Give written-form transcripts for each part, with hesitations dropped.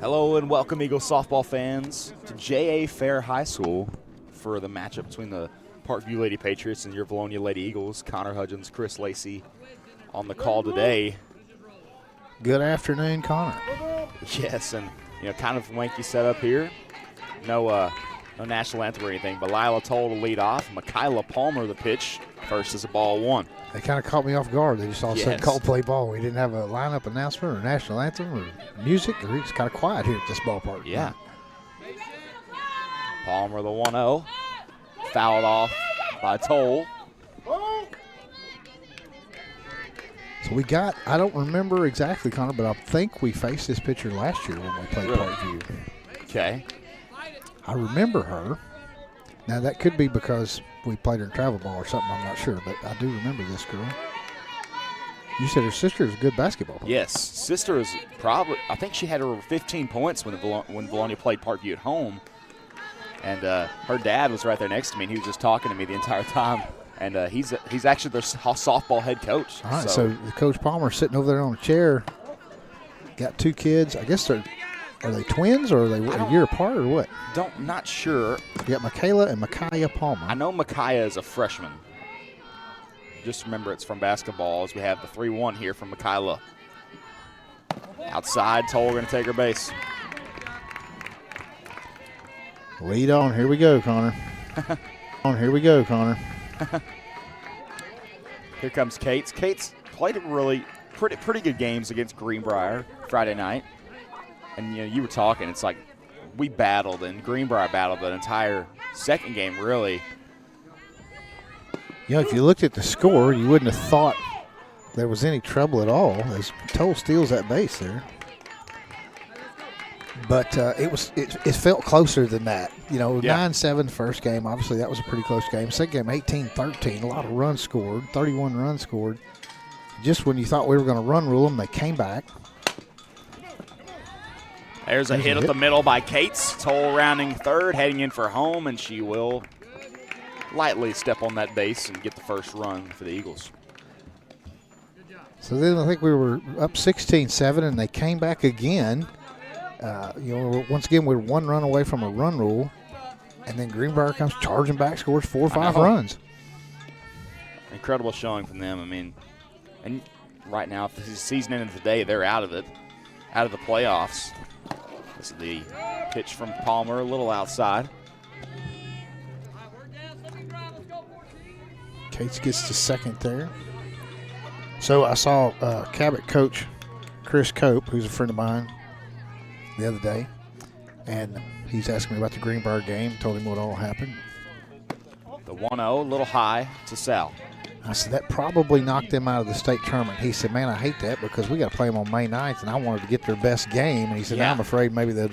Hello and welcome, Eagle softball fans, to J.A. Fair High School for the matchup between the Parkview Lady Patriots and your Vilonia Lady Eagles. Connor Hudgens, Chris Lacey on the call today. Good afternoon, Connor. Yes, and kind of wanky setup here. No national anthem or anything, but Lila Toll to lead off. Michaela Palmer the pitch. First is a ball one. They kind of caught me off guard. They just all said Coldplay ball. We didn't have a lineup announcement or national anthem or music. It's kind of quiet here at this ballpark. Yeah. Palmer the 1-0. Fouled off by Toll. So we got, I don't remember exactly, Connor, but I think we faced this pitcher last year when we played Parkview. Okay. I remember her. Now, that could be because we played her in travel ball or something. I'm not sure, but I do remember this girl. You said her sister is a good basketball player. Yes, sister is probably, I think she had over 15 points when Vilonia played Parkview at home. And her dad was right there next to me, and he was just talking to me the entire time. And he's actually their softball head coach. All right, so Coach Palmer sitting over there on a chair. Got two kids. I guess are they twins or are they a year apart or what? Not sure. You got Michaela and Micaiah Palmer. I know Micaiah is a freshman. Just remember it's from basketball as we have the 3-1 here from Michaela. Outside, Toll going to take her base. Lead on. Here we go, Connor. Here we go, Connor. Here comes Cates. Cates played really pretty good games against Greenbrier Friday night. And you were talking, it's like we battled and Greenbrier battled the entire second game, really. If you looked at the score, you wouldn't have thought there was any trouble at all as Toll steals that base there. But it felt closer than that. 9-7 first game. Obviously, that was a pretty close game. Second game, 18-13. A lot of runs scored, 31 runs scored. Just when you thought we were going to run rule them, they came back. There's a hit up the middle by Cates. Toll rounding third, heading in for home, and she will lightly step on that base and get the first run for the Eagles. So then I think we were up 16-7, and they came back again. Once again, we were one run away from a run rule, and then Greenbrier comes charging back, scores 4 or 5 runs. Incredible showing from them. I mean, and right now, if the season ended today, they're out of the playoffs. This is the pitch from Palmer, a little outside. Cates gets to second there. So I saw Cabot coach Chris Cope, who's a friend of mine, the other day, and he's asking me about the Greenbrier game, told him what all happened. The 1-0, a little high to Sal. I said, that probably knocked them out of the state tournament. He said, man, I hate that because we got to play them on May 9th, and I wanted to get their best game. And he said, I'm afraid maybe they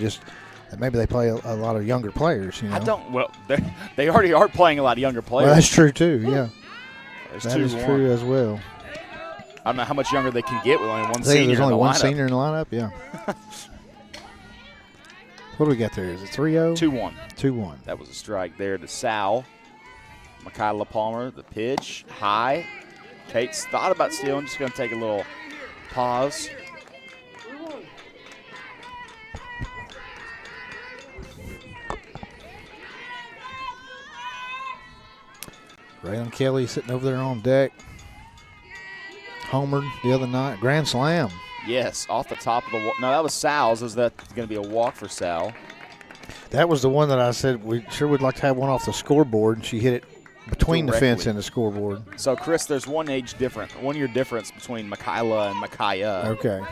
play a lot of younger players. They already are playing a lot of younger players. Well, that's true, too, yeah. That is true as well. I don't know how much younger they can get with only one senior. There's only one lineup. Senior in the lineup, yeah. What do we got there? Is it 3-0? 2-1. 2-1. That was a strike there to Sal. Michaela Palmer, the pitch, high. Cates thought about stealing, just going to take a little pause. Raylan Kelly sitting over there on deck. Homered the other night. Grand slam. Yes, off the top of the wall. No, that was Sal's. Is that going to be a walk for Sal? That was the one that I said we sure would like to have one off the scoreboard, and she hit it between the fence and the scoreboard. So, Chris, there's 1 year difference between Michaela and Micaiah. Okay.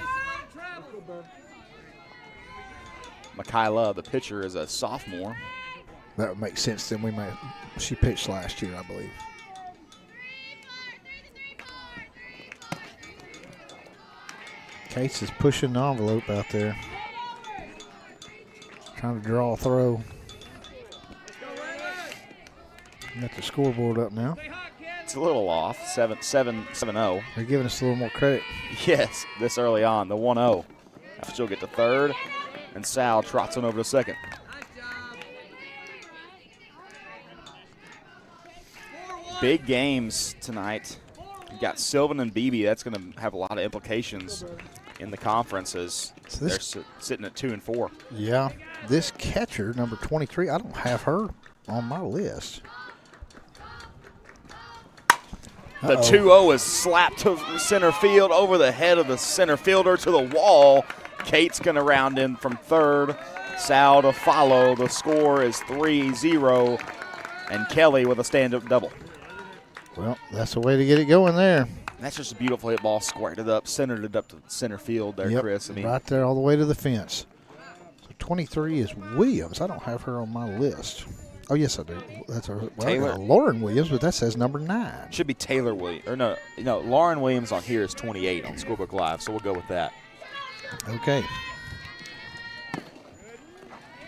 Michaela, the pitcher, is a sophomore. That would make sense. Then she pitched last year, I believe. Cates is pushing the envelope out there. Trying to draw a throw. Got the scoreboard up now. It's a little off, 7-0. They're giving us a little more credit. Yes, this early on, the 1-0. She'll get to third, and Sal trots on over to second. Big games tonight. You got Sylvan and Beebe. That's going to have a lot of implications in the conferences. So They're sitting at 2 and 4. Yeah, this catcher, number 23, I don't have her on my list. The 2-0 is slapped to center field over the head of the center fielder to the wall. Kate's going to round in from third. Sal to follow. The score is 3-0, and Kelly with a stand-up double. Well, that's the way to get it going there. That's just a beautiful hit ball, squared it up, centered it up to center field there, Yep, Chris. I mean, right there all the way to the fence. So 23 is Williams. I don't have her on my list. Oh, yes, I do. That's her. Well, Taylor. I got Lauren Williams, but that says number 9. should be Taylor Williams. Or no, Lauren Williams on here is 28 on Scorebook Live, so we'll go with that. Okay.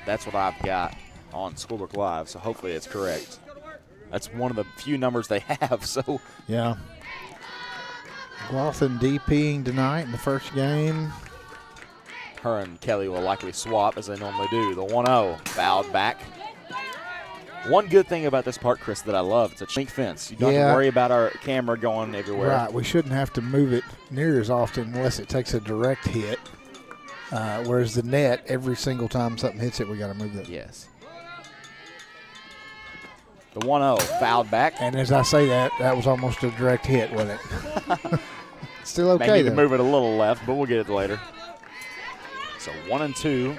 That's what I've got on Scorebook Live, so hopefully it's correct. That's one of the few numbers they have, so. Yeah. Glothan DPing tonight in the first game. Her and Kelly will likely swap as they normally do. The 1-0 fouled back. One good thing about this park, Chris, that I love, it's a chain link fence. You don't have to worry about our camera going everywhere. Right. We shouldn't have to move it near as often unless it takes a direct hit. Whereas the net, every single time something hits it, we got to move it. Yes. The 1-0 fouled back. And as I say that, that was almost a direct hit, wasn't it? Still okay, May need though. to move it a little left, but we'll get it later. So 1-2.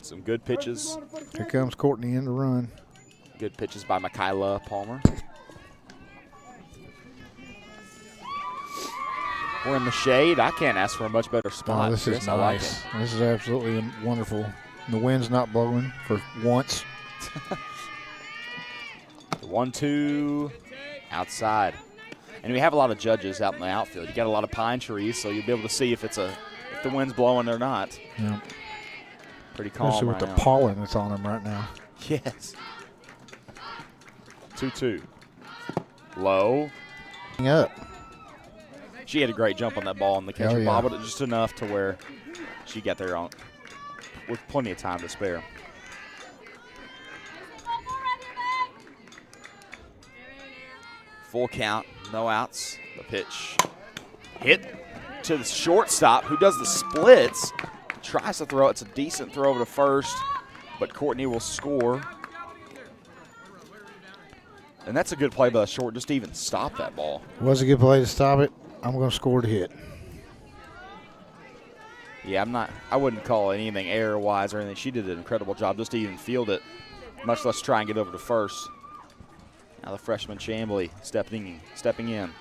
Some good pitches. Here comes Courtney in the run. Good pitches by Mikaela Palmer. We're in the shade. I can't ask for a much better spot. Oh, this is Chris. I like nice. it. This is absolutely wonderful. The wind's not blowing for once. The 1-2 outside. And we have a lot of judges out in the outfield. You got a lot of pine trees, so you'll be able to see if the wind's blowing or not. Yeah. Pretty calm Especially right with the now. pollen that's on them right now. Yes. 2-2. Low. Up. She had a great jump on that ball, and the catcher Oh, yeah. bobbled it just enough to where she got there with plenty of time to spare. Full count, no outs. The pitch hit to the shortstop, who does the splits. Tries to throw. It's a decent throw over to first, but Courtney will score. And that's a good play by the short, just to even stop that ball. Was a good play to stop it. I'm going to score to hit. Yeah, I wouldn't call anything error-wise or anything. She did an incredible job just to even field it, much less try and get over to first. Now the freshman Chambly stepping in.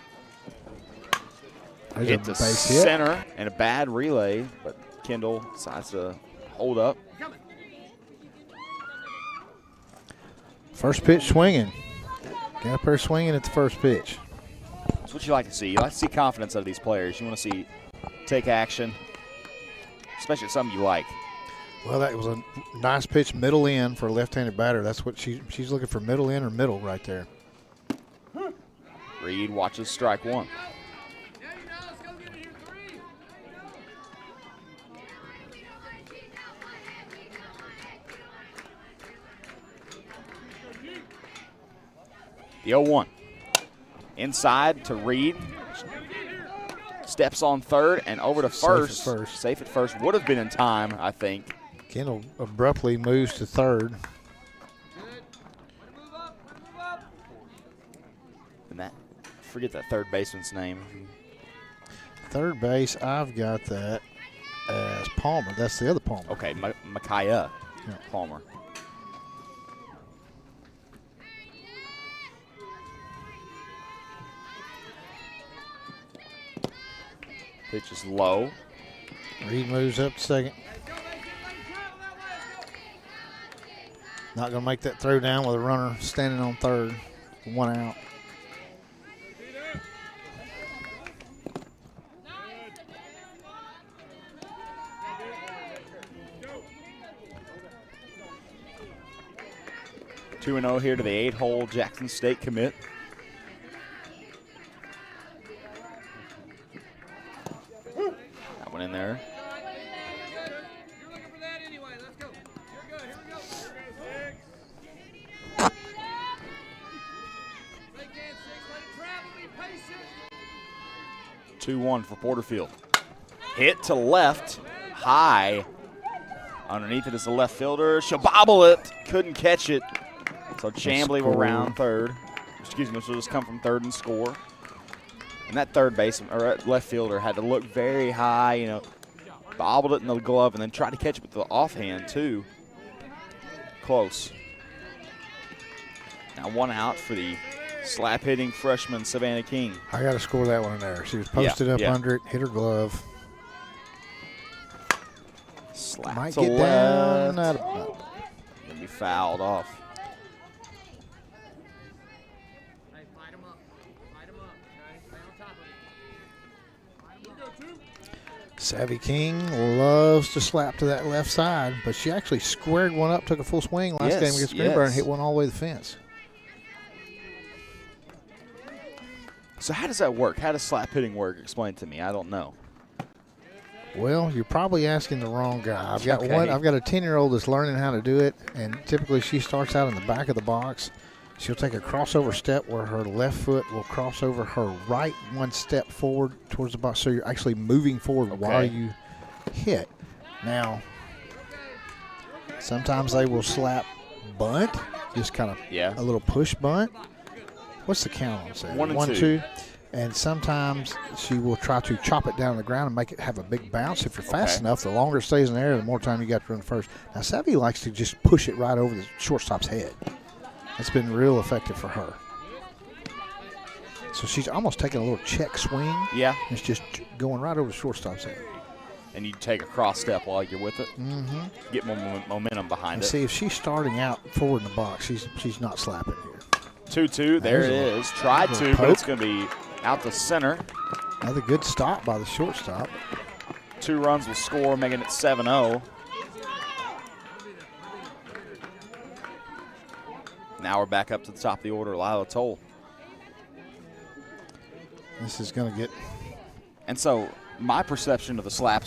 There's Hit a to base hit. center and a bad relay, but Kendall decides to hold up. First pitch swinging. Got up there swinging at the first pitch. That's what you like to see. You like to see confidence out of these players. You want to see take action, especially at something you like. Well, that was a nice pitch middle in for a left-handed batter. That's what she's looking for, middle in or middle right there. Reed watches strike one. The 0-1. Inside to Reed. Steps on third and over to first. Safe at first. Would have been in time, I think. Kendall abruptly moves to third. And that, forget that third baseman's name. Third base, I've got that as Palmer. That's the other Palmer. Okay, Micaiah Palmer. Pitch is low. Reed moves up to second. Not going to make that throw down with a runner standing on third. 1 out. Two 2-0 here to the 8-hole Jackson State commit. That one in there. 2-1 for Porterfield. Hit to left, high. Underneath it is the left fielder. She'll bobble it. Couldn't catch it. So Chamblee will round third. Excuse me, she'll just come from third and score. And that third baseman, or left fielder, had to look very high, you know, bobbled it in the glove and then tried to catch it with the offhand, too. Close. Now 1 out for the slap-hitting freshman Savannah King. I got to score that one in there. She was posted up under it, hit her glove. Slap might to get left. down. Gonna be fouled off. Savvy King loves to slap to that left side, but she actually squared one up, took a full swing last game against Greenbrier and hit one all the way to the fence. So how does that work? How does slap hitting work? Explain to me. I don't know. Well, you're probably asking the wrong guy. I've got Okay. I've got a 10-year-old that's learning how to do it, and typically she starts out in the back of the box. She'll take a crossover step where her left foot will cross over her right 1 step forward towards the box. So you're actually moving forward while you hit. Now, sometimes they will slap bunt, just kind of a little push bunt. What's the count on that? 1 and 2. And sometimes she will try to chop it down on the ground and make it have a big bounce. If you're fast enough, the longer it stays in the air, the more time you got to run first. Now, Savvy likes to just push it right over the shortstop's head. That's been real effective for her. So she's almost taking a little check swing. Yeah. It's just going right over the shortstop's head. And you take a cross step while you're with it. Mm-hmm. Get more momentum behind it. See, if she's starting out forward in the box, she's not slapping here. 2-2. There it is. Tried to, but it's going to be out to center. Another good stop by the shortstop. 2 runs will score, making it 7-0. Now we're back up to the top of the order, Lila Toll. This is going to get. And so my perception of the slap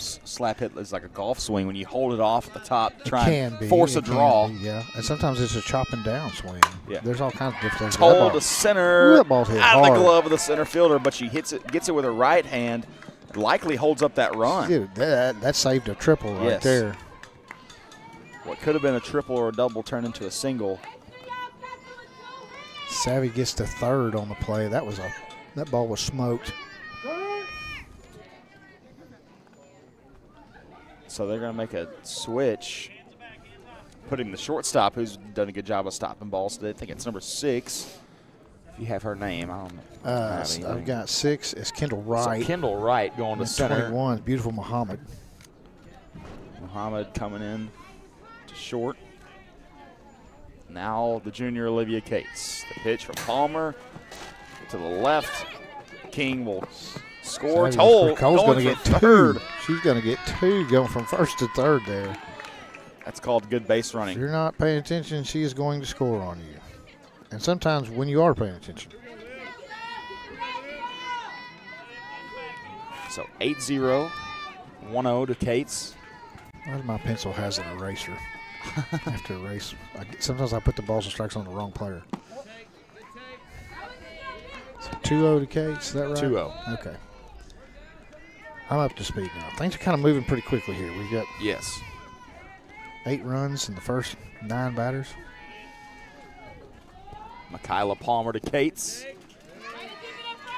hit is like a golf swing when you hold it off at the top, try and force a draw. Yeah, and sometimes it's a chop and down swing. Yeah, there's all kinds of different things. Toll to center, that ball's hit out hard. of the glove of the center fielder, but she gets it with her right hand. Likely holds up that run. Dude, that saved a triple right there. What could have been a triple or a double turned into a single. Savvy gets to third on the play. That ball was smoked. So they're going to make a switch, putting the shortstop, who's done a good job of stopping balls today. I think it's number 6. If you have her name, I don't know. I've got 6. It's Kendall Wright. So Kendall Wright going to center. 21 is beautiful Muhammad. Muhammad coming in to short. Now the junior Olivia Cates. The pitch from Palmer to the left. King will score. Toll Cole's going to get third. 2. She's going to get 2 going from first to third there. That's called good base running. If you're not paying attention, she is going to score on you. And sometimes when you are paying attention. So 8-0, 1-0 to Cates. My pencil has an eraser. I have to erase. Sometimes I put the balls and strikes on the wrong player. So 2-0 to Cates, is that right? 2-0. Okay. I'm up to speed now. Things are kind of moving pretty quickly here. We've got 8 runs in the first 9 batters. Michaela Palmer to Cates.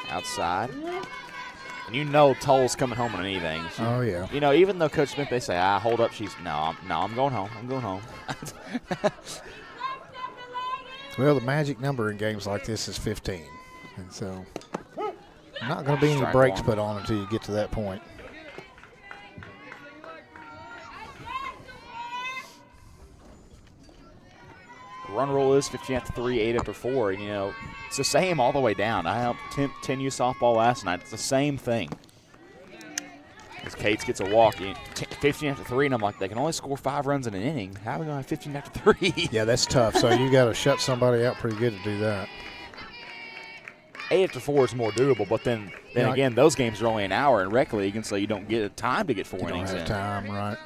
Outside. And you know Toll's coming home on anything. Oh, yeah. You know, even though Coach Smith, they say, hold up. I'm going home. I'm going home. Well, the magic number in games like this is 15. And so not going to be any brakes put on until you get to that point. The run rule is 15 after 3, 8 after 4. You know, it's the same all the way down. I helped 10U softball last night. It's the same thing. As Cates gets a walk, 15 after 3, and I'm like, they can only score 5 runs in an inning. How are we going to have 15 after 3? Yeah, that's tough. So you got to shut somebody out pretty good to do that. 8 after 4 is more doable, but then again, those games are only an hour in rec league, and so you don't get time to get 4 innings in. You don't have time, right.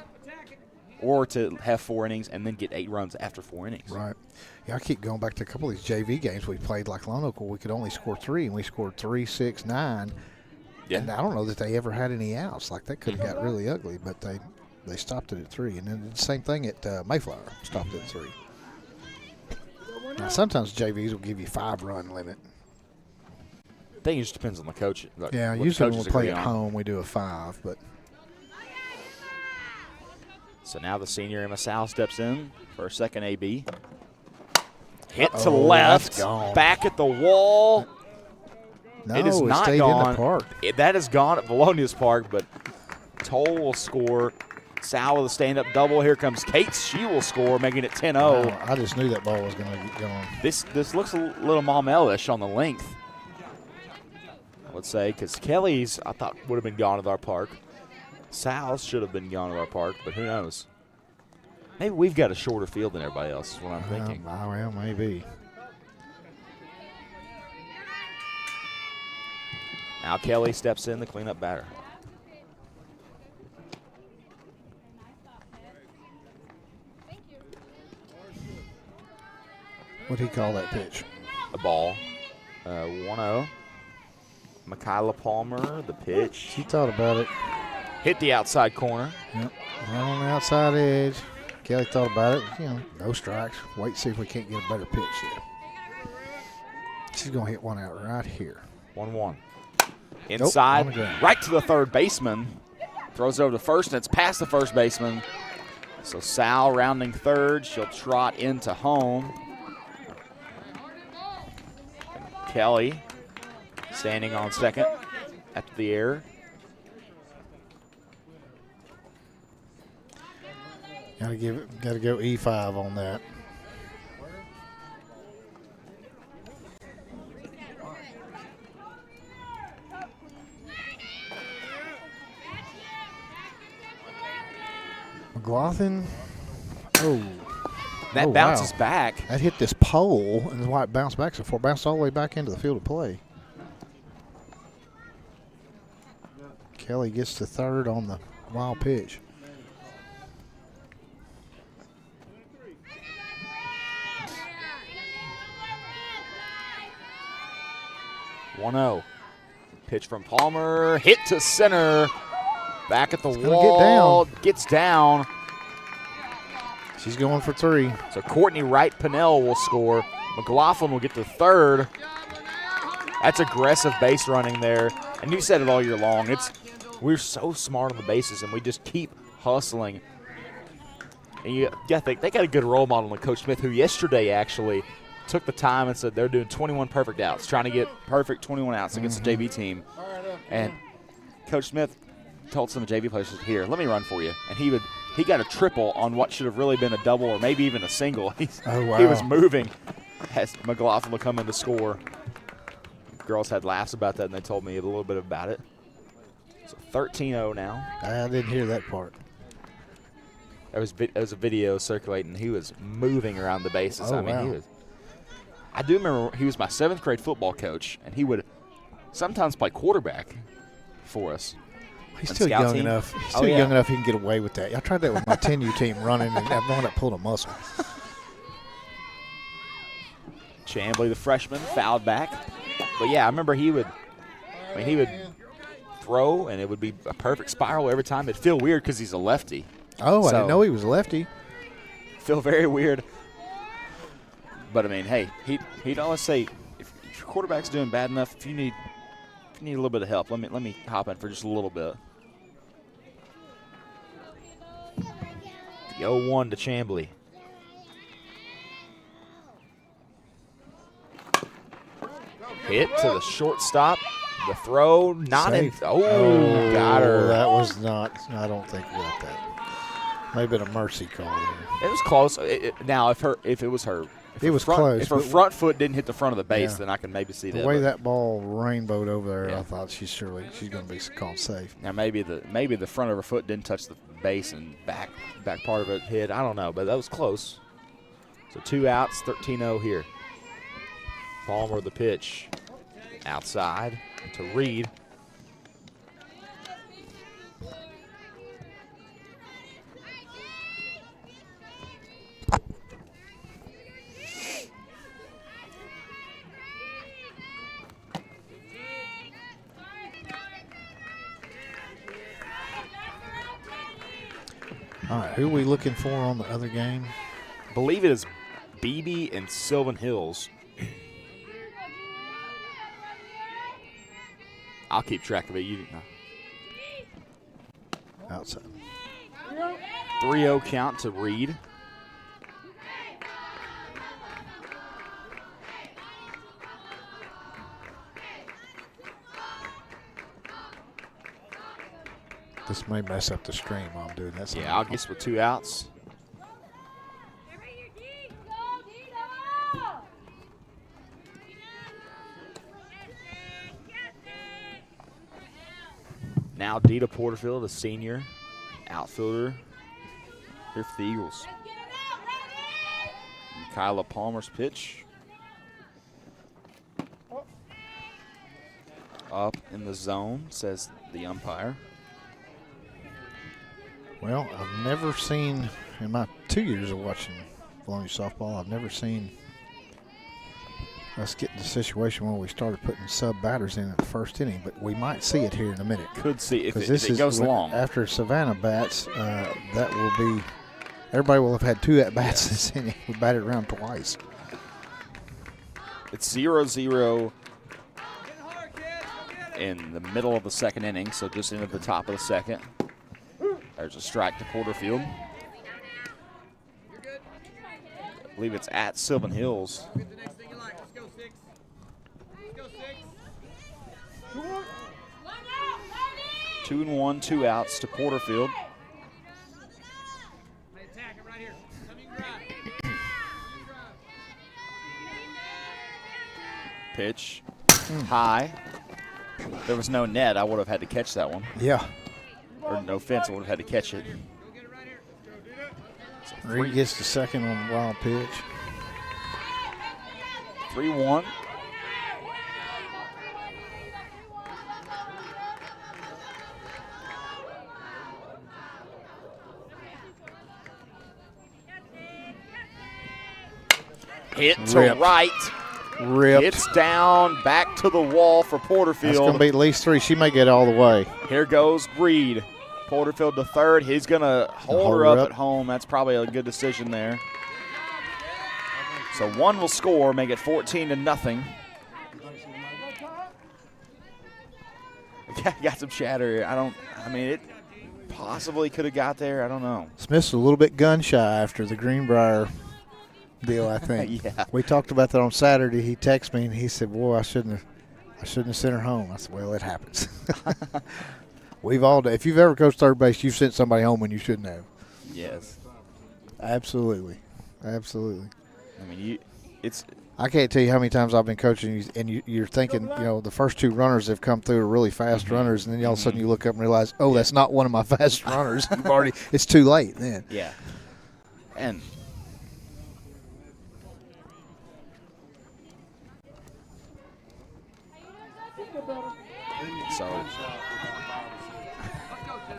Or to have 4 innings and then get 8 runs after 4 innings. Right. Yeah, I keep going back to a couple of these JV games we played like Lone Oak where we could only score 3, and we scored 3, 6, 9. Yeah. And I don't know that they ever had any outs. Like, that could have got really ugly, but they stopped it at 3. And then the same thing at Mayflower, stopped it at 3. Now, sometimes JVs will give you 5-run limit. I think it just depends on the coach. Like, Yeah, what usually the when coaches we play agree at on. home, we do a 5. But So now the senior Emma Sal steps in for a second AB. Hit to that's left, gone. back at the wall. no, it is not stayed gone. in the park. That is gone at Vilonia's Park, but Toll will score. Sal with a stand-up double. Here comes Cates. She will score, making it 10-0. Wow, I just knew that ball was going to get going. This looks a little Maumelle-ish on the length, I would say, because Kelly's, I thought, would have been gone at our park. Sal's should have been gone at our park, but who knows? Maybe we've got a shorter field than everybody else is what I'm thinking. Well, maybe. Now Kelly steps in, the cleanup batter. What did he call that pitch? A ball. 1-0. Michaela Palmer, the pitch. She thought about it. Hit the outside corner. Yep, right on the outside edge. Kelly thought about it. No strikes. Wait, see if we can't get a better pitch here. She's going to hit one out right here. 1-1. Inside, on the ground. right to the third baseman. Throws over to first, and it's past the first baseman. So Sal rounding third. She'll trot into home. And Kelly standing on second after the error. Got to go E5 on that. McLaughlin. Oh. That bounces back. That hit this pole, and that's why it bounced back so far. Bounced all the way back into the field of play. Kelly gets to third on the wild pitch. One-0. Pitch from Palmer. Hit to center. Back at the gonna wall. get down. Gets down. She's going for 3. So Courtney Wright Pinnell will score. McLaughlin will get to third. That's aggressive base running there. And you said it all year long. We're so smart on the bases, and we just keep hustling. And you got they got a good role model in Coach Smith, who yesterday actually took the time and said they're doing 21 perfect outs, trying to get perfect 21 outs against the JV team. And Coach Smith told some of the JV players, here, let me run for you. And he got a triple on what should have really been a double or maybe even a single. He was moving as McLaughlin would come in to score. Girls had laughs about that, and they told me a little bit about it. So 13-0 now. I didn't hear that part. There was a video circulating. He was moving around the bases. I do remember he was my 7th grade football coach, and he would sometimes play quarterback for us. He's still young enough. He's still young enough he can get away with that. I tried that with my 10U team running, and I wound up pulling a muscle. Chambly, the freshman, fouled back. But, yeah, I remember he would throw, and it would be a perfect spiral every time. It'd feel weird because he's a lefty. Oh, I didn't know he was a lefty. Feel very weird. But, I mean, hey, he'd always say, if your quarterback's doing bad enough, if you need a little bit of help, let me hop in for just a little bit. The 0-1 to Chambly. Hit to the shortstop. The throw, not in. Oh, got her. That was not. I don't think we got that. Maybe been a mercy call there. It was close. Now, if it was her. It was close. If her front foot didn't hit the front of the base, then I can maybe see that. The way that ball rainbowed over there, Yeah. I thought she's going to be called safe. Now maybe the front of her foot didn't touch the base and back part of it hit. I don't know, but that was close. So 2 outs, 13-0 here. Palmer the pitch, outside to Reed. All right, who are we looking for on the other game? I believe it is BB and Sylvan Hills. I'll keep track of it. You Outside. 3-0 count to Reed. This may mess up the stream while I'm doing that. Yeah, I'll guess with 2 outs. Now Dita Porterfield, a senior outfielder here for the Eagles. And Kyla Palmer's pitch. Up in the zone, says the umpire. Well, I've never seen, in my 2 years of watching Vilonia softball, I've never seen us get in a situation where we started putting sub-batters in at the first inning, but we might see it here in a minute. Could see if this it goes long. After Savannah bats, that will be, everybody will have had 2 at-bats this inning. We batted around twice. It's 0-0 in the middle of the second inning, so just into the top of the second. There's a strike to Porterfield. I believe it's at Sylvan Hills. 2-1, 2 outs to Porterfield. Pitch high. There was no net. I would have had to catch that one. Yeah. Or no fence. I would have had to catch it. Reed gets the second on the wild pitch. 3-1. Hit to Ripped. right. Ripped. It's down, back to the wall for Porterfield. That's going to be at least 3. She may get all the way. Here goes Reed. Porterfield to third. He's going to hold her up at home. That's probably a good decision there. So 1 will score, make it 14-0. Got some chatter here. I mean, it possibly could have got there. I don't know. Smith's a little bit gun shy after the Greenbrier deal, I think. Yeah. We talked about that on Saturday. He texted me and he said, "Boy, I shouldn't have sent her home." I said, "Well, it happens." We've all done. If you've ever coached third base, you've sent somebody home when you shouldn't have. Yes. Absolutely. Absolutely. I mean, it's. I can't tell you how many times I've been coaching, and you're thinking, the first 2 runners have come through are really fast runners, and then all of a sudden you look up and realize, oh, that's not one of my fast runners. It's too late then. Yeah. And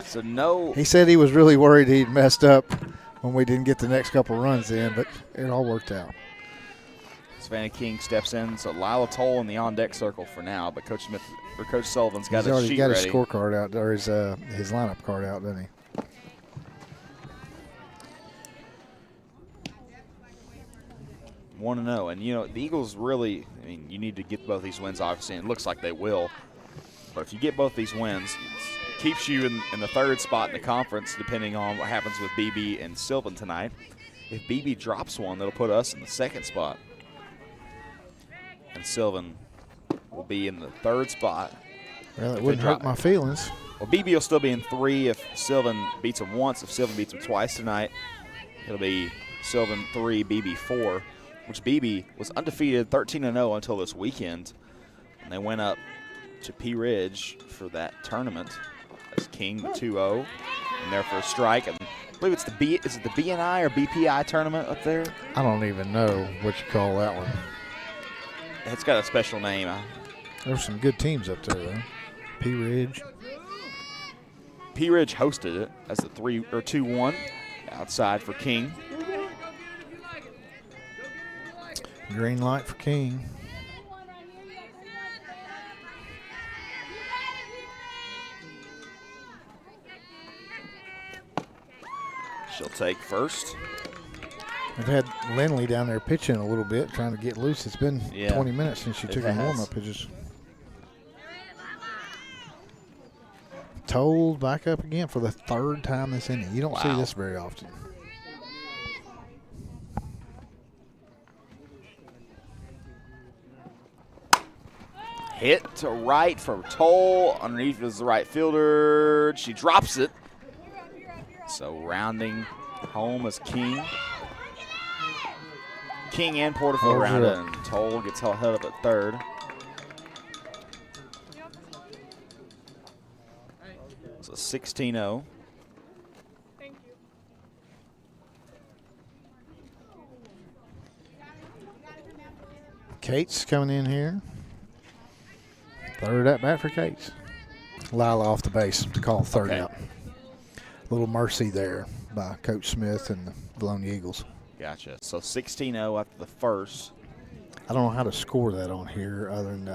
so no. He said he was really worried he'd messed up when we didn't get the next couple runs in, but it all worked out. Savannah King steps in, so Lila Toll in the on-deck circle for now, but Coach Sullivan's got his sheet ready. He's already got his scorecard out, or his lineup card out, doesn't he? Want to know, and the Eagles really. I mean, you need to get both these wins, obviously, and it looks like they will. But if you get both these wins, it keeps you in the 3rd spot in the conference, depending on what happens with BB and Sylvan tonight. If BB drops one, that'll put us in the 2nd spot, and Sylvan will be in the 3rd spot. Well, it wouldn't hurt my feelings. Well, BB will still be in 3 if Sylvan beats him once. If Sylvan beats him twice tonight, it'll be Sylvan 3, BB 4. Which BB was undefeated 13-0 until this weekend. And they went up to P Ridge for that tournament. That's King, the 2-0. And there for a strike. And I believe it's is it the BNI or BPI tournament up there? I don't even know what you call that one. It's got a special name. There's some good teams up there, though. P Ridge. P Ridge hosted it as the 2-1 outside for King. Green light for King. She'll take first. We've had Lindley down there pitching a little bit, trying to get loose. It's been 20 minutes since she took her warm-up pitches. Told back up again for the third time this inning. You don't see this very often. Hit to right from Toll. Underneath is the right fielder. She drops it. So rounding home is King. King and Porterfield rounded, and Toll gets held up at third. It's a 16-0. Thank you. Cates coming in here. Third at bat for Cates. Lila off the base to call third out. A little mercy there by Coach Smith and the Vilonia Eagles. Gotcha. So 16-0 after the first. I don't know how to score that on here other than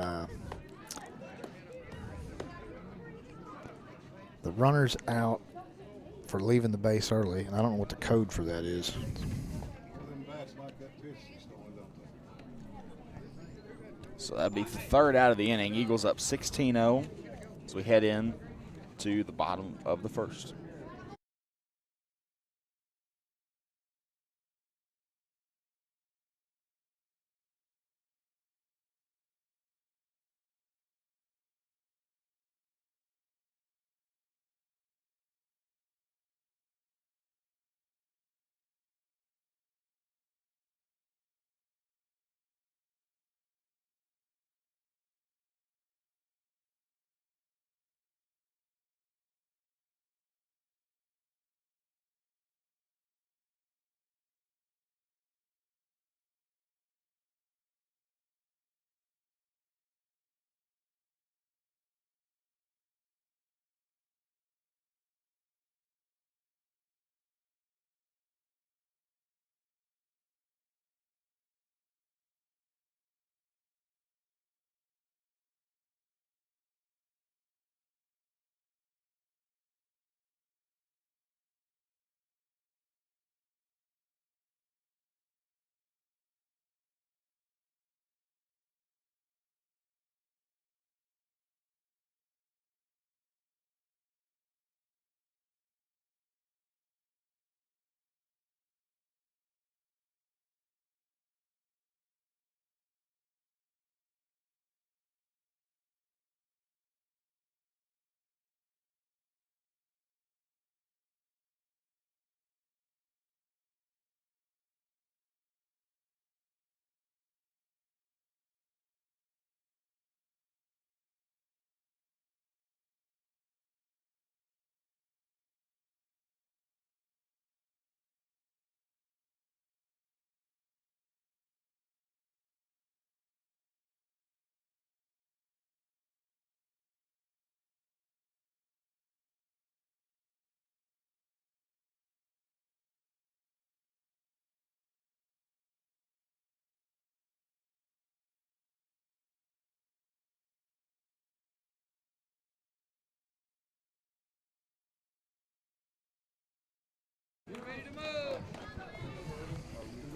the runner's out for leaving the base early, and I don't know what the code for that is. So that'd be the third out of the inning. Eagles up 16-0 as we head in to the bottom of the first.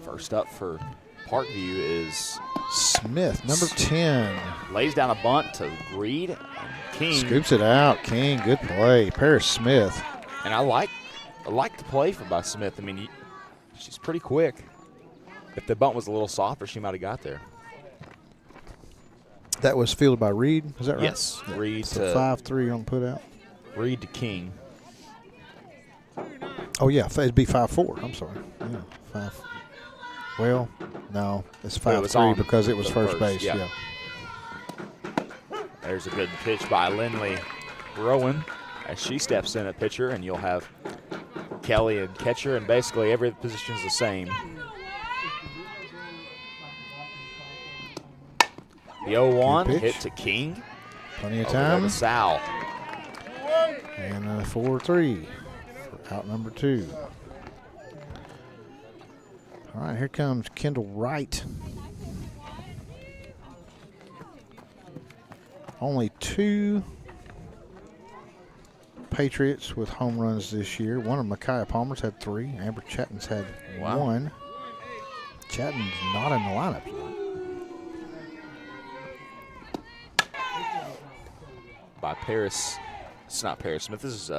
First up for Parkview is Smith, number 10. Lays down a bunt to Reed. King Scoops it out. King, good play. Paris Smith. And I like the play by Smith. I mean, she's pretty quick. If the bunt was a little softer, she might have got there. That was fielded by Reed, is that right? Yes. Yeah. Reed so to 5-3 on put out. Reed to King. Oh yeah, it'd be 5-4. I'm sorry. Yeah, 5. Well, no, it's 5-3 because it was first base. Yeah. There's a good pitch by Lindley Rowan as she steps in at pitcher, and you'll have Kelly and catcher, and basically every position is the same. The 0-1 hit to King. Plenty of time. Sal. And a 4-3 for out number 2. All right, here comes Kendall Wright. Only 2 Patriots with home runs this year. One of Micaiah Palmer's had 3. Amber Chatton's had 1. Chatton's not in the lineup yet. By Paris. It's not Paris Smith. This is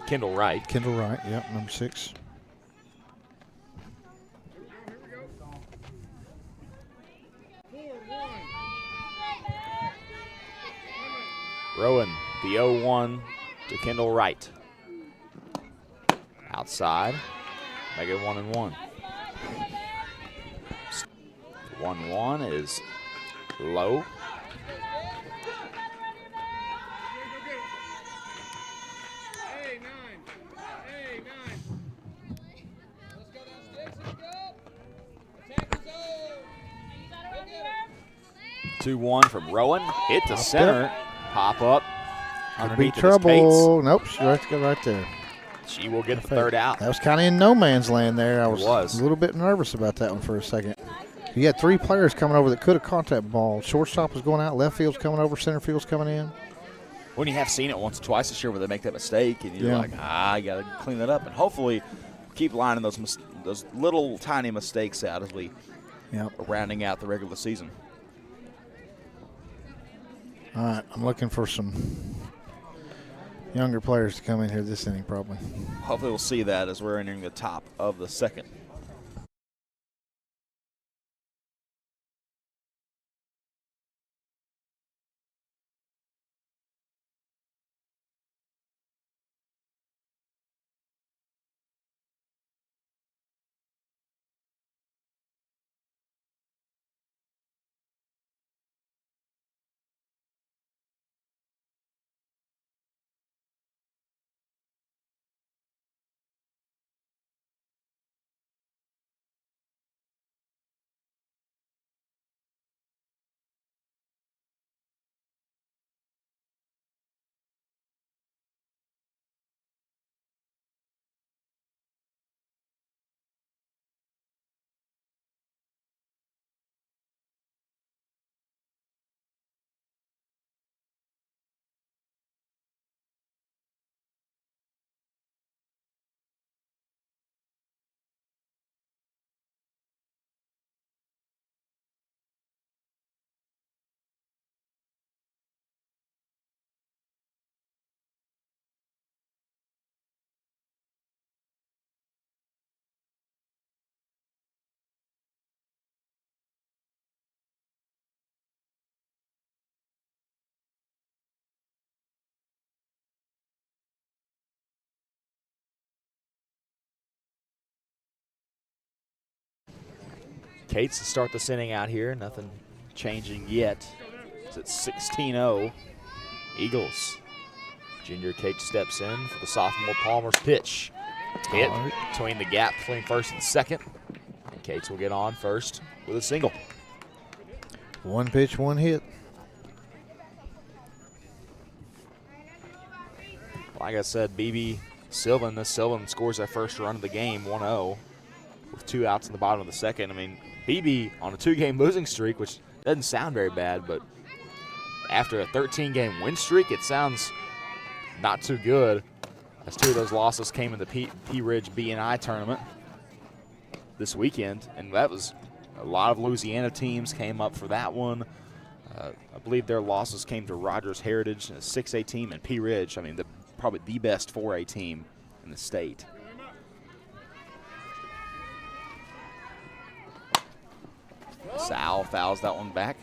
Kendall Wright. Kendall Wright, yep, number 6. Rowan, the 0-1 to Kendall Wright. Outside. Make it 1-1. 1-1 is low. Hey, 9. 2-1 from Rowan. Hit to center. Pop up. Could be Underneath it is trouble. Nope, she right there. Cates. She will get the third out. That was kind of in no man's land there. I was was. a little bit nervous about that one for a second. You had 3 players coming over that could have caught that ball. Shortstop was going out, left field's coming over, center field's coming in. When you have seen it once or twice this year where they make that mistake, and you're like, you got to clean that up. And hopefully keep lining those little tiny mistakes out as we are rounding out the regular season. All right, I'm looking for some younger players to come in here this inning probably. Hopefully we'll see that as we're entering the top of the second. Cates to start this inning out here. Nothing changing yet. It's at 16-0. Eagles. Junior Cates steps in for the sophomore Palmer's pitch. Hit between the gap between first and second. And Cates will get on first with a single. 1 pitch, 1 hit. Like I said, BB Sylvan scores their first run of the game, 1-0, with 2 outs in the bottom of the second. I mean, BB on a 2-game losing streak, which doesn't sound very bad, but after a 13-game win streak, it sounds not too good, as 2 of those losses came in the P Ridge B&I tournament this weekend, and that was a lot of Louisiana teams came up for that one. I believe their losses came to Rogers Heritage, a 6A team, and P Ridge. I mean, probably the best 4A team in the state. Sal fouls that one back.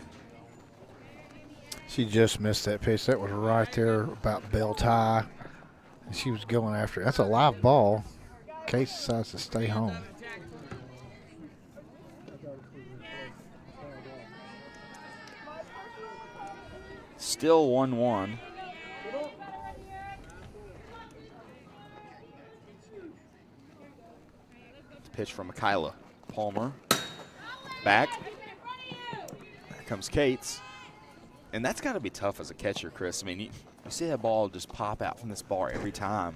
She just missed that pitch. That was right there about bell tie. And she was going after it. That's a live ball. Case decides to stay home. Still 1-1. Pitch from Michaela Palmer. Back. There comes Cates. And that's got to be tough as a catcher, Chris. I mean, you see that ball just pop out from this bar every time.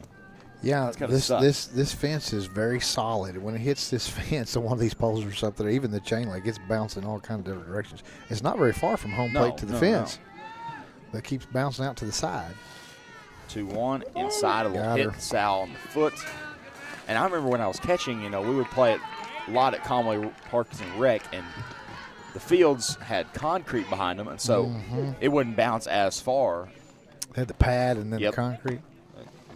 Yeah, this fence is very solid. When it hits this fence on one of these poles or something, or even the chain link, it's bouncing all kinds of different directions. It's not very far from home plate to the fence, but it keeps bouncing out to the side. 2-1, inside a little Got hit, her. Sal on the foot. And I remember when I was catching, we would play it a lot at Conway Parks and Rec, and the fields had concrete behind them, and so it wouldn't bounce as far. They had the pad and then Yep. the concrete.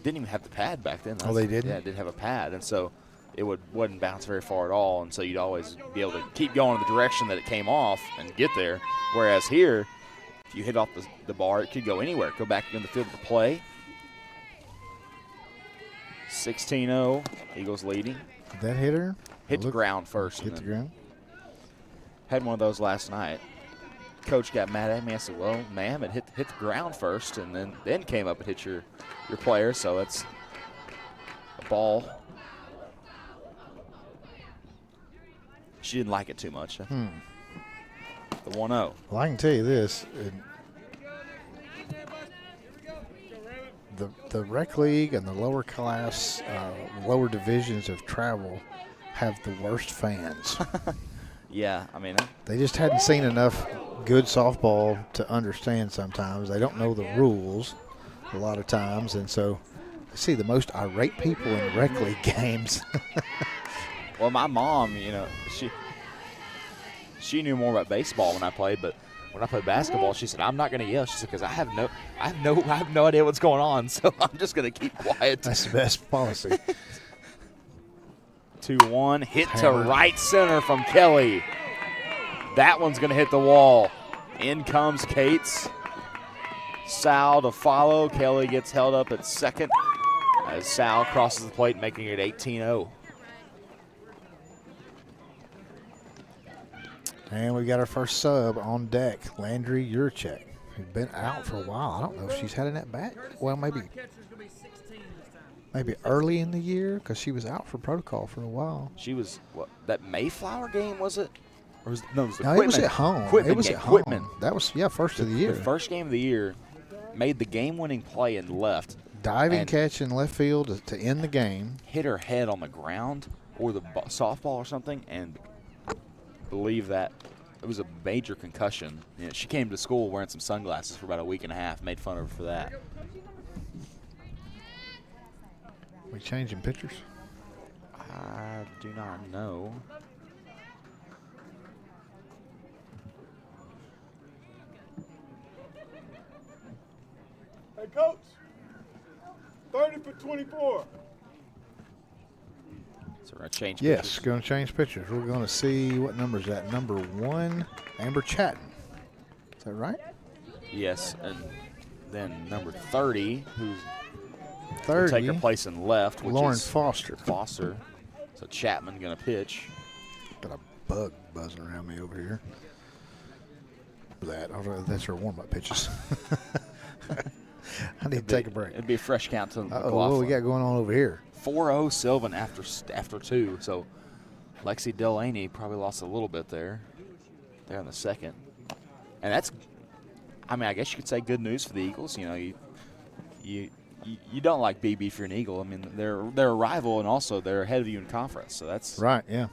Didn't even have the pad back then. Oh, they didn't? Yeah, it didn't have a pad, and so it wouldn't bounce very far at all, and so you'd always be able to keep going in the direction that it came off and get there. Whereas here, if you hit off the bar, it could go anywhere. Go back in the field to play. 16-0, Eagles leading. Did that hit her? Hit the ground first. Hit the ground. Had one of those last night. Coach got mad at me. I said, well, ma'am, it hit the ground first and then came up and hit your player, so that's a ball. She didn't like it too much. The 1-0. Well, I can tell you this. The rec league and the lower class, lower divisions of travel have the worst fans. Yeah, I mean, They just hadn't seen enough good softball to understand sometimes. They don't know the rules a lot of times, and so I see the most irate people in rec league games. well, my mom, she knew more about baseball when I played, but when I played basketball, she said, I'm not going to yell. She said, because I have no idea what's going on, so I'm just going to keep quiet. That's the best policy. 2-1, hit to right center from Kelly. That one's going to hit the wall. In comes Cates. Sal to follow. Kelly gets held up at second as Sal crosses the plate, making it 18-0. And we got our first sub on deck, Landry Yurchek, who's been out for a while. I don't know if she's had an at-bat. Well, maybe early in the year because she was out for protocol for a while. She was, that Mayflower game, was it? Or was, no, it was the No, Quitman. it was at home. Quitman It was game. at home. Quitman. That was, first of the year. The first game of the year, made the game-winning play and left. Diving catch in left field to end the game. Hit her head on the ground or the softball or something, and believe that it was a major concussion. She came to school wearing some sunglasses for about a week and a half, made fun of her for that. We changing pitchers? I do not know. Hey, Coach. 30 for 24. So we're going to change Yes, pitchers. going to change pitchers. We're going to see what number is that. Number 1, Amber Chatton. Is that right? Yes, and then number 30, who's 30. take her place in left, which Lauren is Foster. Foster. So Chapman going to pitch. Got a bug buzzing around me over here. That's her warm-up pitches. I need to take a break. It'd be a fresh count to What McLaughlin. we got going on over here? 4-0 Sylvan after 2. So Lexi Delaney probably lost a little bit there in the second. And that's, I guess you could say good news for the Eagles. You don't like BB if you're an Eagle. I mean, they're a rival, and also they're ahead of you in conference. So that's Right, yeah.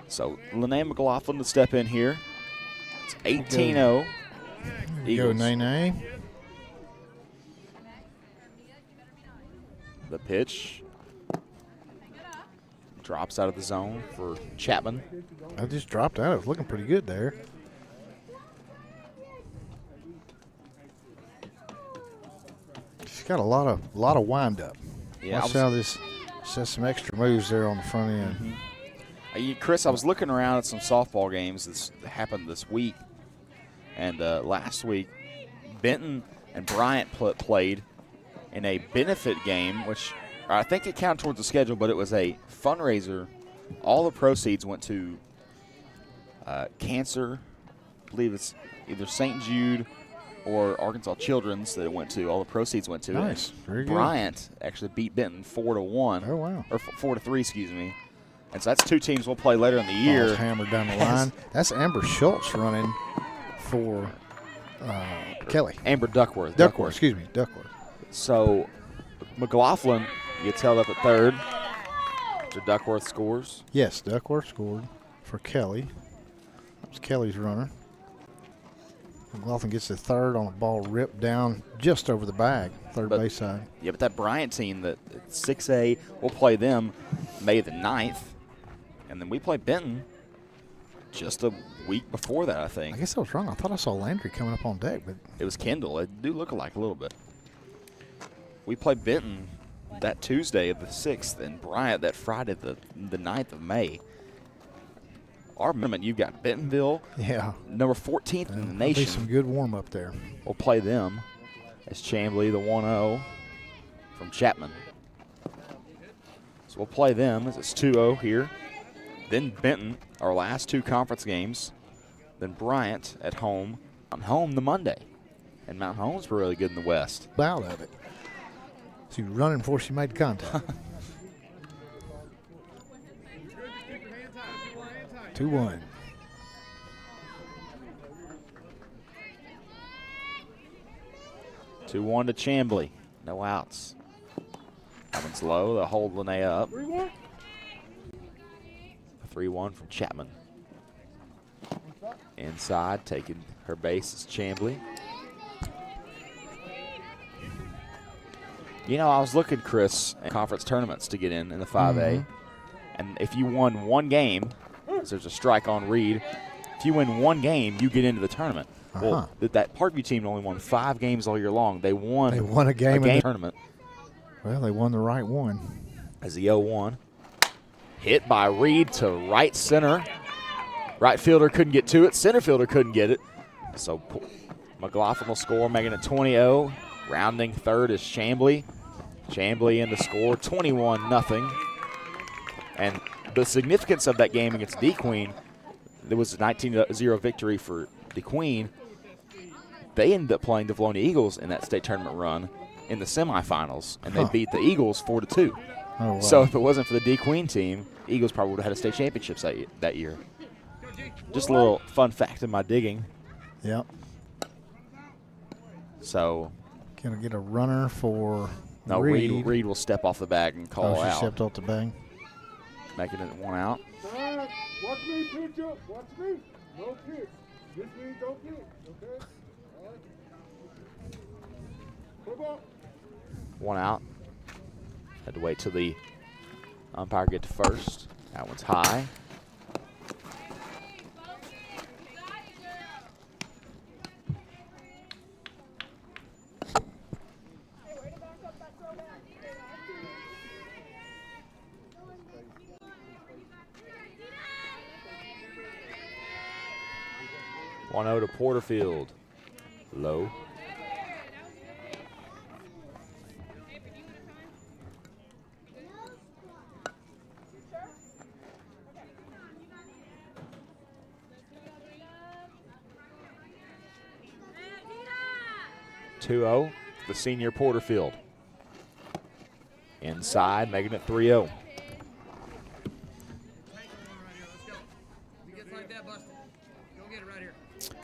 So Lene McLaughlin to step in here. It's 18-0. Go Nene. The pitch drops out of the zone for Chapman. I just dropped out. It was looking pretty good there. She's got a lot of wind up. Yeah, Watch how this says some extra moves there on the front end. Chris, I was looking around at some softball games that happened this week, and last week, Benton and Bryant played in a benefit game, which I think it counted towards the schedule, but it was a fundraiser. All the proceeds went to cancer. I believe it's either St. Jude or Arkansas Children's that it went to. All the proceeds went to. Nice. Very good. Bryant actually beat Benton 4-1. Oh, wow. Or 4-3, excuse me. And so that's two teams we'll play later in the year. Ball's hammered down the line. That's Amber Schultz running for Kelly. Amber Duckworth. Excuse me, Duckworth. So McLaughlin gets held up at third after Duckworth scores. Yes, Duckworth scored for Kelly. That was Kelly's runner. McLaughlin gets the third on a ball ripped down just over the bag, third base side. Yeah, but that Bryant team, that 6A, we'll play them May the 9th. And then we play Benton just a week before that, I think. I guess I was wrong. I thought I saw Landry coming up on deck, but It was Kendall. It do look alike a little bit. We play Benton that Tuesday of the 6th and Bryant that Friday the 9th of May. Our minimum, you've got Bentonville, yeah, number 14th in the be nation. some good warm up there. We'll play them as Chamblee, the 1-0 from Chapman. So we'll play them as it's 2-0 here. Then Benton, our last two conference games. Then Bryant at home. On home the Monday. And Mount Holmes were really good in the West. Out of it. She was running before she made contact. 2-1. Two 2-1 to Chamblee. No outs. That one's low. They'll hold Linnea up. 3-1 from Chapman. Inside, taking her base is Chamblee. You know, I was looking, Chris, at conference tournaments to get in the 5A. And if you won one game, there's a strike on Reed. If you win one game, you get into the tournament. Well, that Parkview team only won 5 games all year long. They won a game in the tournament. Well, they won the right one. As the 0-1. Hit by Reed to right center. Right fielder couldn't get to it. Center fielder couldn't get it. So McLaughlin will score, making it 20-0. Rounding third is Chamblee. Chamblee in to score 21-0. And the significance of that game against DeQueen, there was a 19-0 victory for DeQueen. They ended up playing the Vilonia Eagles in that state tournament run in the semifinals, and they beat the Eagles 4-2. Oh, wow. So if it wasn't for the DeQueen team, Eagles probably would have had a state championships that year. Just a little fun fact in my digging. Yep. So Gonna get a runner for Reed. Reed will step off the bag and call out. She stepped off the bag. Making it 1 out. Watch me pitch up. Watch me. No pitch. This means don't pitch. Okay? All right. Flip up. 1 out. Had to wait till the umpire get to first. That one's high. To Porterfield. Low. (2-0) the senior Porterfield. Inside, making it 3-0.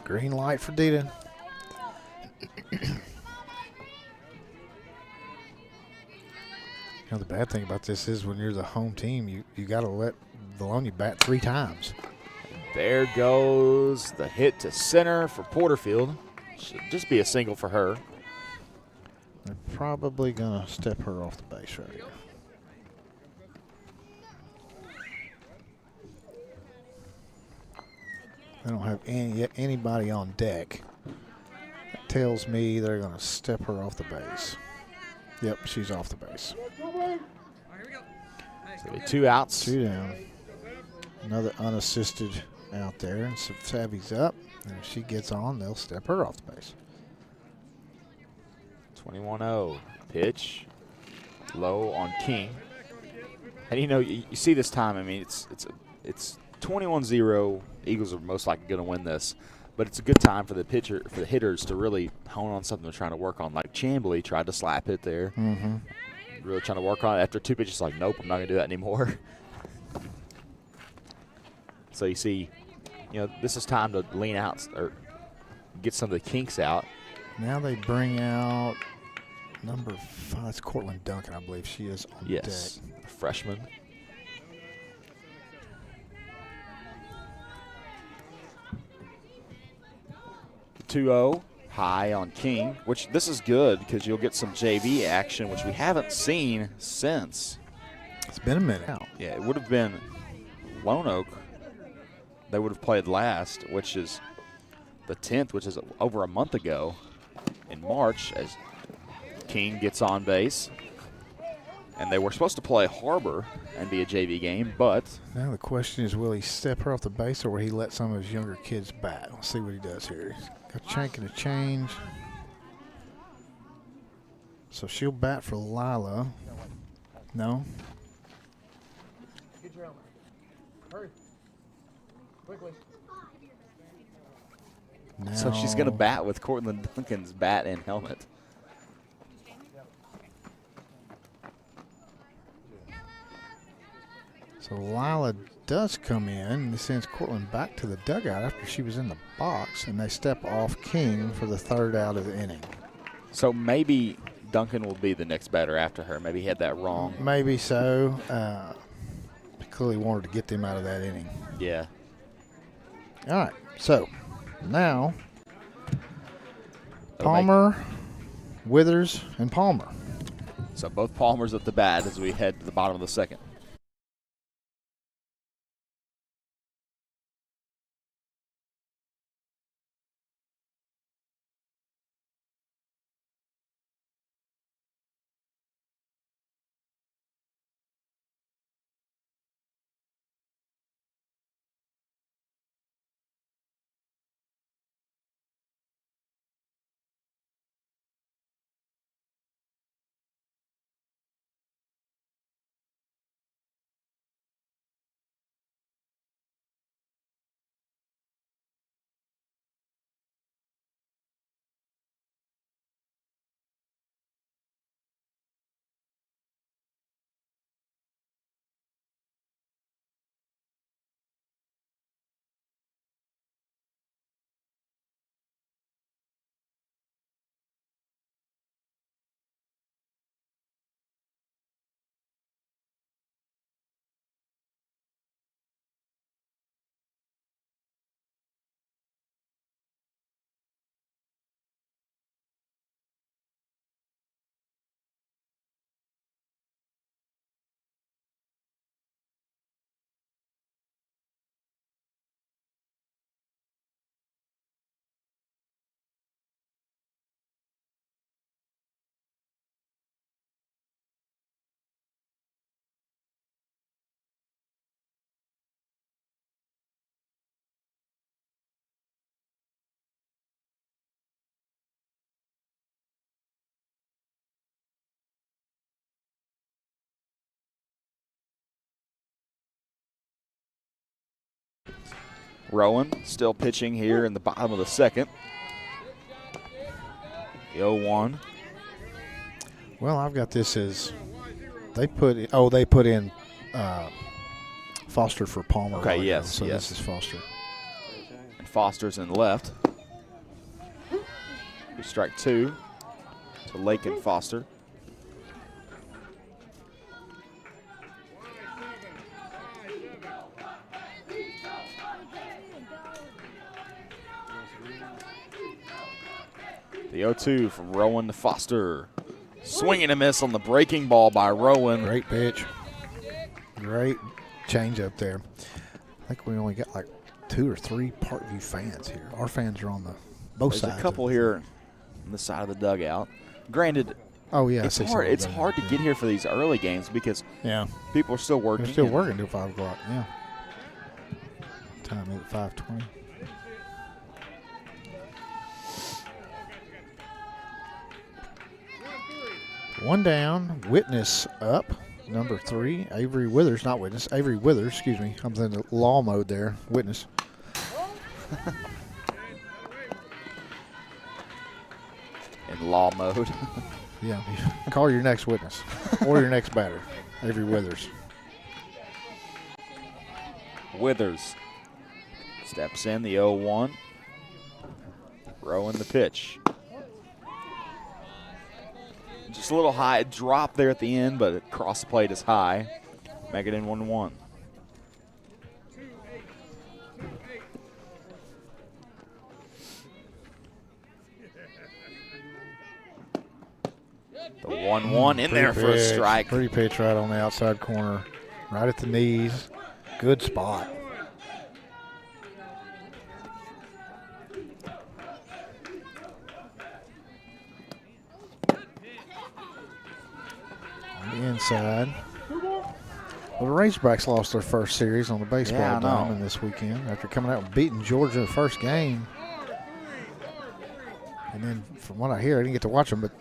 Green light for Dita. Now, the bad thing about this is when you're the home team, you got to let Vilonia bat 3 times. There goes the hit to center for Porterfield. Should just be a single for her. They're probably going to step her off the base right here. They don't have anybody on deck. That tells me they're going to step her off the base. Yep, she's off the base. So 2 outs. 2 down. Another unassisted out there. And so Savvy's up. And if she gets on, they'll step her off the base. 21-0. Pitch. Low on King. And you see this time, I mean, it's 21-0. Eagles are most likely going to win this. But it's a good time for the hitters to really hone on something they're trying to work on. Like Chambly tried to slap hit there. Mm-hmm. Really trying to work on it. After 2 pitches, like, nope, I'm not going to do that anymore. So you see, this is time to lean out or get some of the kinks out. Now they bring out number 5. It's Cortland Duncan, I believe she is on deck. Yes, a freshman. The 2-0, high on King, which this is good because you'll get some JV action, which we haven't seen since. It's been a minute now. Yeah, it would have been Lone Oak. They would have played last, which is the 10th, which is over a month ago in March, as King gets on base. And they were supposed to play Harbor and be a JV game, but now the question is, will he step her off the base or will he let some of his younger kids bat? Let's see what he does here. He's got Chank and a change. So she'll bat for Lila. No. Get your helmet. Hurry. Quickly. Now, so she's going to bat with Cortland Duncan's bat and helmet. So Lila does come in and sends Cortland back to the dugout after she was in the box, and they step off King for the 3rd out of the inning. So maybe Duncan will be the next batter after her. Maybe he had that wrong. Maybe so. He clearly wanted to get them out of that inning. Yeah. All right, so now Palmer, Withers, and Palmer. So both Palmers at the bat as we head to the bottom of the 2nd. Rowan still pitching here in the bottom of the 2nd. The 0-1. Well, I've got this as they put in Foster for Palmer. Okay, right yes, now, so yes. this is Foster. And Foster's in left. Strike 2 to Lake and Foster. The 0-2 from Rowan to Foster. Swing and a miss on the breaking ball by Rowan. Great pitch. Great change up there. I think we only got like 2 or 3 Parkview fans here. Our fans are on both sides. There's a couple here on the side of the dugout. Granted, oh yeah, it's hard. It's hard to get here for these early games because people are still working. They're still working until 5 o'clock. Yeah. Time at 5:20. One down. Witness up. Number 3, Avery Withers, not Witness, Avery Withers, excuse me. I'm in the law mode there. Witness. In law mode. Yeah. Call your next witness or your next batter. Avery Withers. Withers steps in the 0-1. Rowan the pitch. Just a little high drop there at the end, but across the plate is high. Make it in 1-1. The 1-1 in there for a strike. Pretty pitch right on the outside corner, right at the knees. Good spot. On the inside. Well, the Razorbacks lost their first series on the baseball diamond this weekend after coming out and beating Georgia the first game. And then from what I hear, I didn't get to watch them, but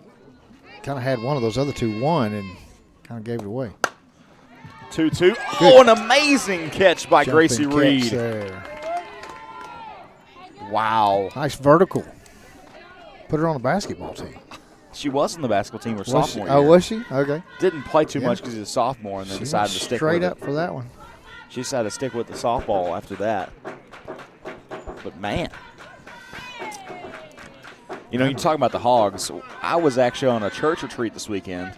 kind of had one of those other 2 won and kind of gave it away. 2-2. Oh, an amazing catch by Gracie Reed. There. Wow. Nice vertical. Put her on the basketball team. She was in the basketball team her sophomore year. Oh, was she? Okay. Didn't play too much because she's a sophomore and then decided to stick straight with up for that one. She decided to stick with the softball after that. But, man. You know, you talk about the Hogs. I was actually on a church retreat this weekend,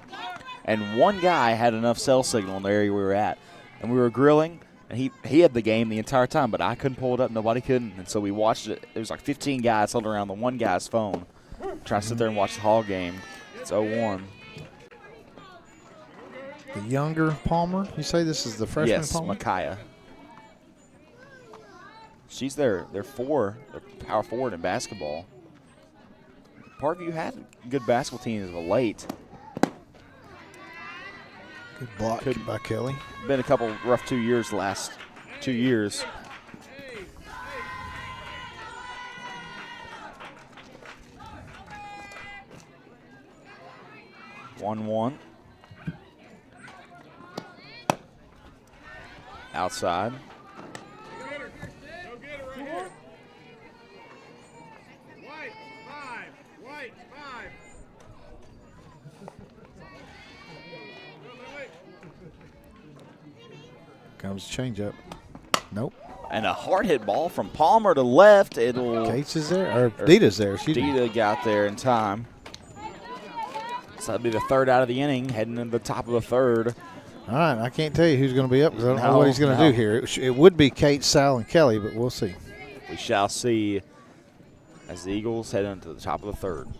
and one guy had enough cell signal in the area we were at, and we were grilling, and he had the game the entire time, but I couldn't pull it up. Nobody couldn't, and so we watched it. There was like 15 guys huddled around the one guy's phone, trying to sit there and watch the Hog game. It's 0-1. The younger Palmer? You say this is the freshman Palmer? Yes, Micaiah. She's their power forward in basketball. Parkview had a good basketball team as of late. Good block by Kelly. Been a couple rough 2 years the last 2 years. One. Outside. Comes changeup. Nope. And a hard hit ball from Palmer to left. Cates is there, or Dita's there. Dita got there in time. So that'll be the 3rd out of the inning, heading into the top of the 3rd. All right, I can't tell you who's going to be up because I don't know what he's going to do here. It would be Kate, Sal, and Kelly, but we'll see. We shall see as the Eagles head into the top of the 3rd.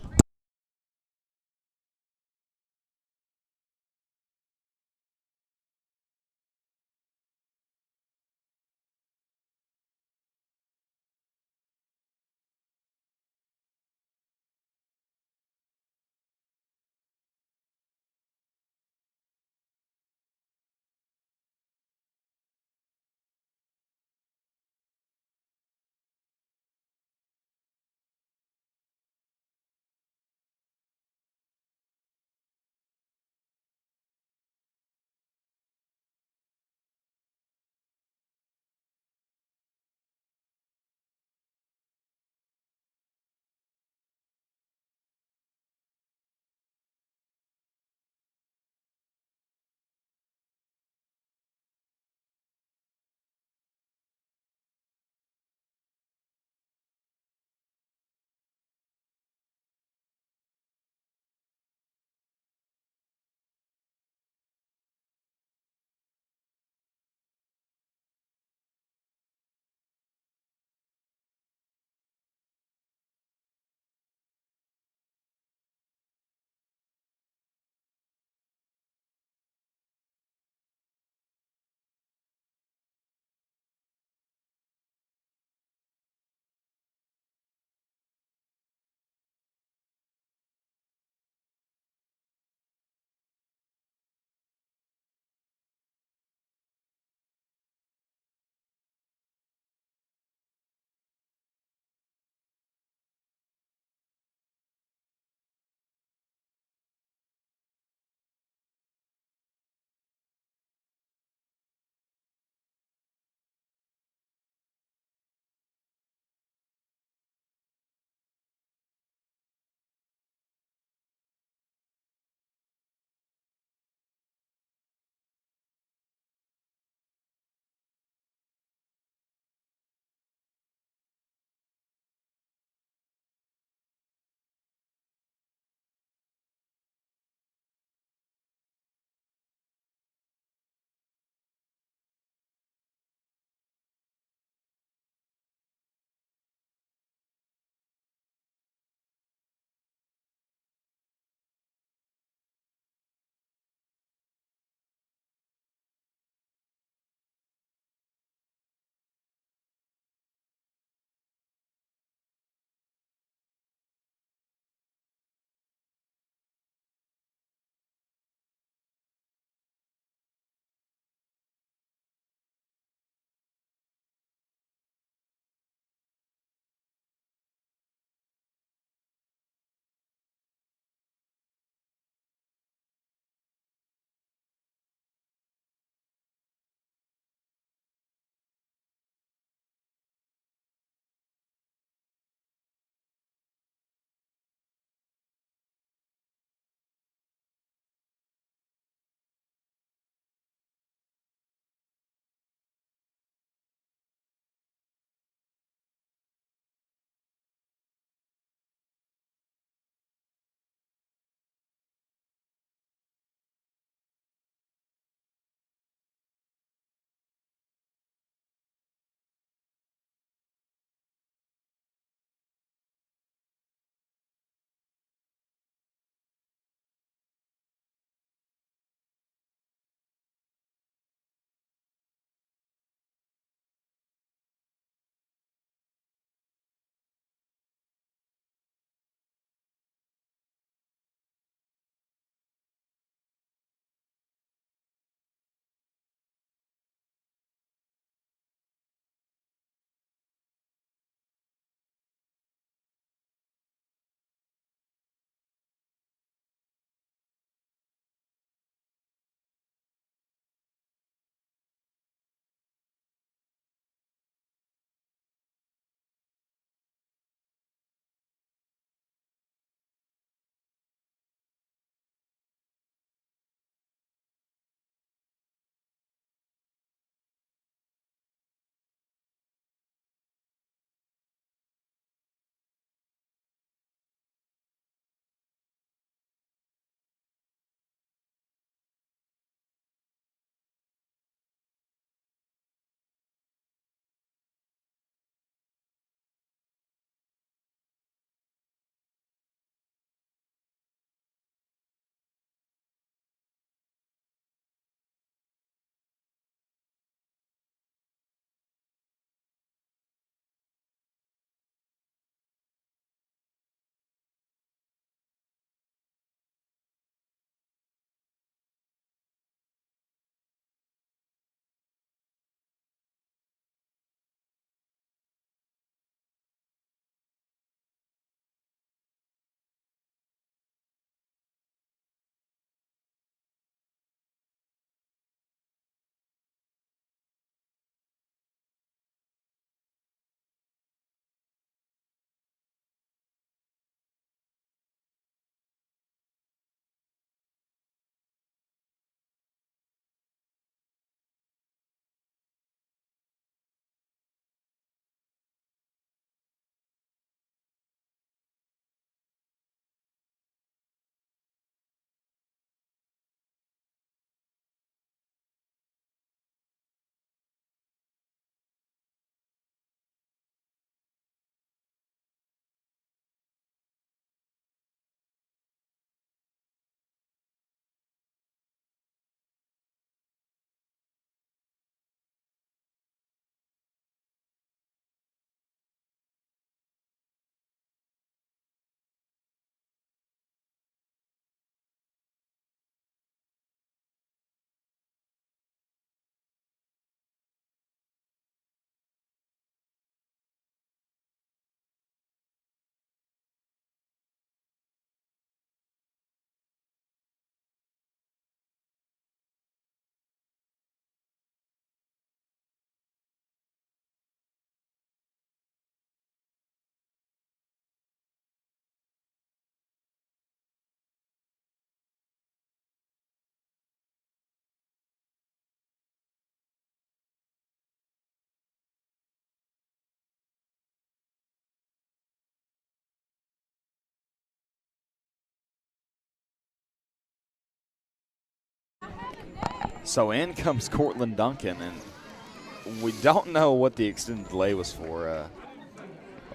So in comes Cortland Duncan, and we don't know what the extended delay was for. A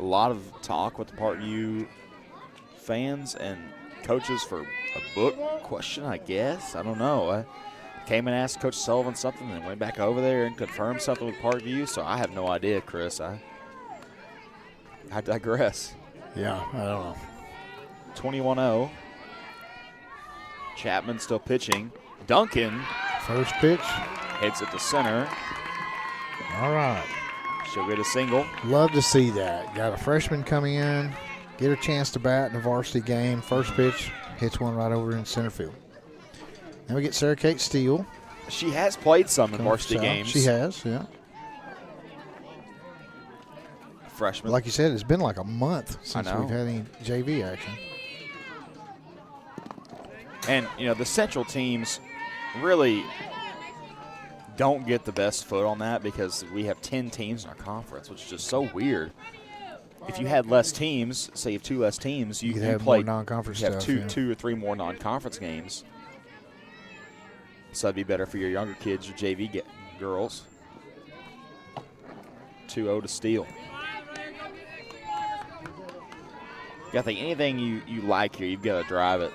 lot of talk with the Parkview fans and coaches for a book question, I guess. I don't know. I came and asked Coach Sullivan something and went back over there and confirmed something with Parkview, so I have no idea, Chris. I digress. Yeah, I don't know. 21-0. Chapman still pitching. Duncan First pitch. hits it to center. All right. She'll get a single. Love to see that. Got a freshman coming in, get a chance to bat in a varsity game. First pitch, hits one right over in center field. Then we get Sarah Kate Steele. She has played some in coming varsity from South. games. She has, yeah. Freshman. Like you said, it's been like a month since know. we've had any JV action. And, you know, the Central teams really don't get the best foot on that because we have 10 teams in our conference, which is just so weird. If you had less teams, say you have 2 less teams, you could can have play more non-conference you have stuff, yeah. two or three more non-conference games. So that'd be better for your younger kids, your JV girls. 2-0 to Steele. I think anything you like here, you've got to drive it.